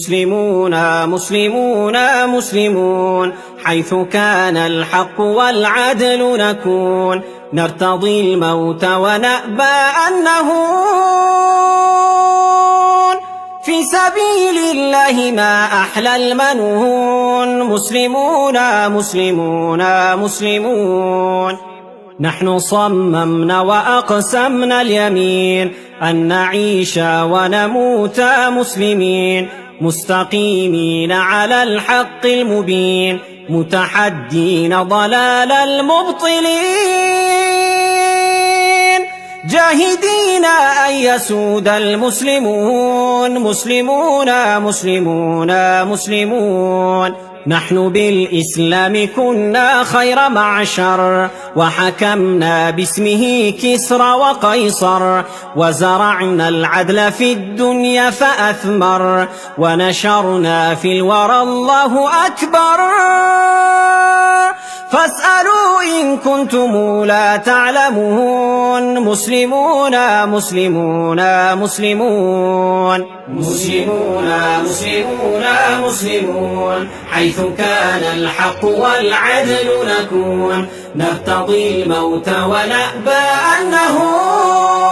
مسلمون مسلمون مسلمون، حيث كان الحق والعدل نكون، نرتضي الموت ونأبى أن نهون، في سبيل الله ما أحلى المنون. مسلمون مسلمون مسلمون، نحن صممنا وأقسمنا اليمين أن نعيش ونموت مسلمين، مستقيمين على الحق المبين، متحدين ضلال المبطلين، جاهدين أن يسود المسلمون. مسلمون مسلمون مسلمون، نحن بالإسلام كنا خير معشر، وحكمنا باسمه كسرى وقيصر، وزرعنا العدل في الدنيا فأثمر، ونشرنا في الورى الله أكبر. فاسألوا إن كنتم لا تعلمون. مسلمون مسلمون مسلمون، مسلمون مسلمون مسلمون، حيث كان الحق والعدل نكون، نرتضي الموت ونأبى أن نهون،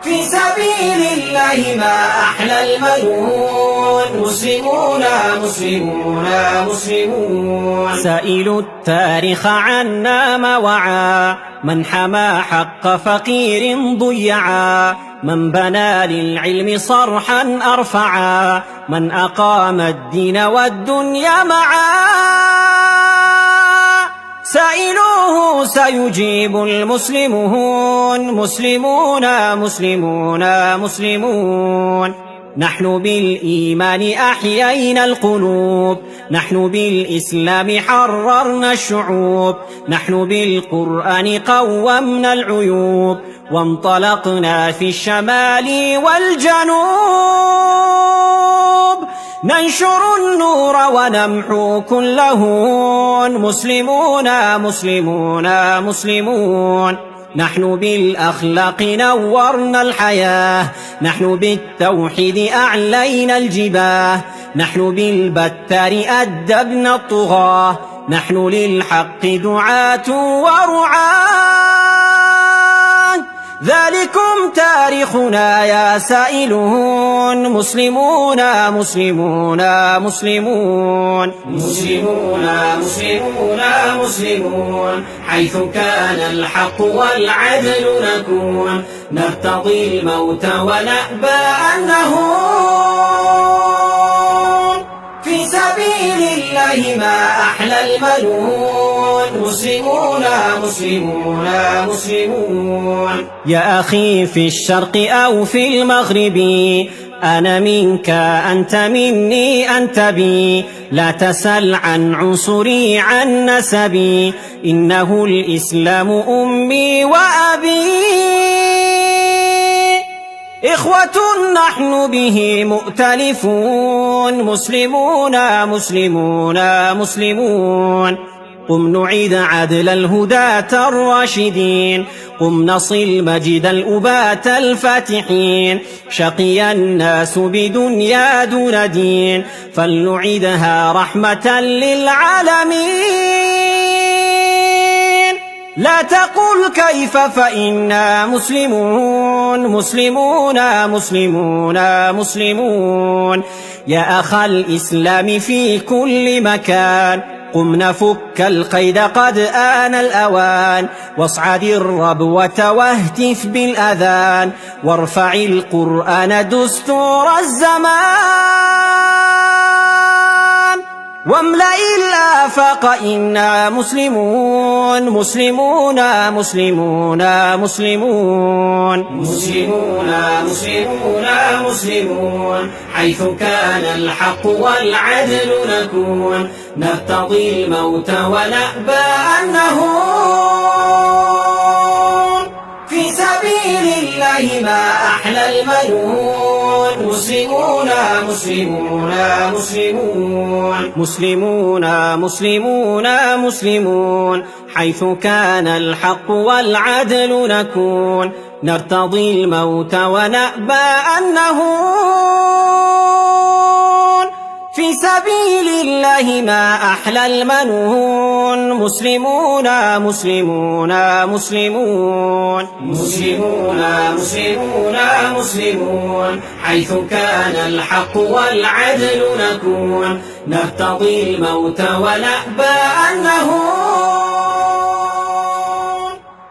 في سبيل الله ما أحلى المنون. مسلمون مسلمون مسلمون، سائلوا التاريخ عنا ما وعى، من حمى حق فقير ضيعا، من بنى للعلم صرحا أرفعا، من أقام الدين والدنيا معا. سائلوه سيجيب المسلمون. مسلمون مسلمون مسلمون، نحن بالإيمان أحيينا القلوب، نحن بالإسلام حررنا الشعوب، نحن بالقرآن قومنا العيوب، وانطلقنا في الشمال والجنوب، ننشر النور ونمحو كل هون. مسلمون مسلمون مسلمون، نحن بالأخلاق نورنا الحياة، نحن بالتوحيد أعلينا الجباه، نحن بالبتار أدبنا الطغاة، نحن للحق دعاة ورعاة. ذلكم تاريخنا يا سائلون. مسلمون مسلمون مسلمون، مسلمون مسلمون مسلمون، حيث كان الحق والعدل نكون، نرتضي الموت ونأبى أن نهون، في سبيل الله ما أحلى المنون. مسلمون مسلمون مسلمون، يا أخي في الشرق أو في المغرب، أنا منك أنت مني أنت بي، لا تسل عن عنصري عن نسبي، إنه الإسلام أمي وأبي، إخوة نحن به مؤتلفون. مسلمون مسلمون مسلمون، قم نعيد عدل الهداة الراشدين، قم نصل مجد الأبات الفاتحين، شقي الناس بدنيا دون دين، فلنعيدها رحمة للعالمين. لا تقل كيف فإنا مسلمون. مسلمون مسلمون مسلمون، يا أخ الإسلام في كل مكان، قم نفك القيد قد آن الأوان، واصعد الربوة واهتف بالأذان، وارفع القرآن دستور الزمان، واملأ الآفاق إنا مسلمون. مسلمون مسلمون مسلمون، مسلمون مسلمون مسلمون، حيث كان الحق والعدل نكون، نرتضي الموت ونأبى أن نهون، في سبيل الله ما أحلى المنون. مسلمون مسلمون مسلمون، مسلمون مسلمون مسلمون، حيث كان الحق والعدل نكون، نرتضي الموت ونأبى أن نهون في سبيل الله ما أحلى المنون مسلمون مسلمون مسلمون مسلمون مسلمون مسلمون حيث كان الحق والعدل نكون نرتضي الموت ونأبى أن نهون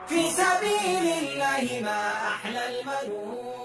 في سبيل الله ما أحلى المنون